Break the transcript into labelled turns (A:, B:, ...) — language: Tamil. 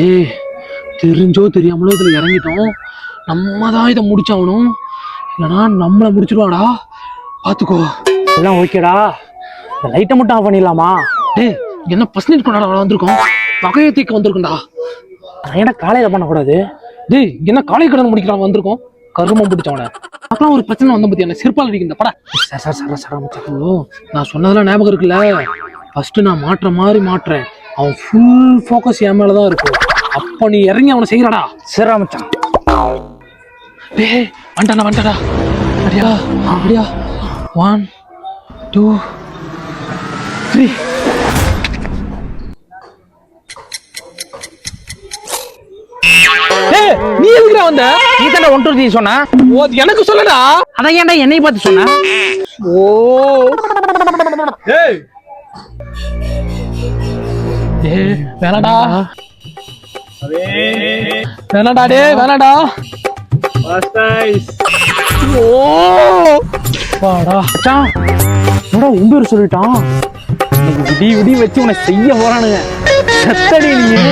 A: ஏய், தெரிஞ்சோ தெரியாமலோ இதுல இறங்கிட்டோம். நம்ம தான் இதை முடிச்சாகணும், இல்லைன்னா நம்மளை முடிச்சிருவாடா. பாத்துக்கோ.
B: எல்லாம் ஓகேடா, இந்த லைட்டை மட்டும் ஆஃப் பண்ணிடலாமா?
A: டேய், என்ன பர்சன்டேஜ் கொண்டாட வந்திருக்கோம், வகையை தீக்க வந்திருக்கோம்டா.
B: ஏன்னா காலையில பண்ணக்கூடாது.
A: டேய், என்ன காலை கடன் முடிக்கலாம் வந்திருக்கோம், கருமம் பிடிச்சவன. அப்பலாம் ஒரு பிரச்சனை வந்த பத்தி என்ன செருப்பால் அடிக்கிற படா. நான் சொன்னதெல்லாம் ஞாபகம் இருக்குல்ல, ஃபர்ஸ்ட் நான் மாற்ற மாதிரி மாற்றேன், அவன் ஃபுல் ஃபோக்கஸ் என் மேலதான் இருக்கும். அப்ப நீ இறங்கி அவனை செய்யறடா.
B: சரிடா மச்சான்.
A: டேய், வந்துட்டாடா. அப்படியா அப்படியா, 1 2 3. நீ எதுக்குடா வந்த?
B: நீ தானே 1 2 3 சொன்ன.
A: ஓ, அது எனக்கு சொல்லடா.
B: அதான் ஏன்டா என்னை பார்த்து சொன்ன?
A: ஓ ஏய் ஏய், வேணாடா வேணாடா, டேய் வேணாடா. ஓ
B: வாடா மச்சான், என்னடா உன் பேர் சொல்லிட்டான். இன்னைக்கு விடி விடி வச்சு உன்னை செய்ய போறானுங்க. செத்தடி நீ.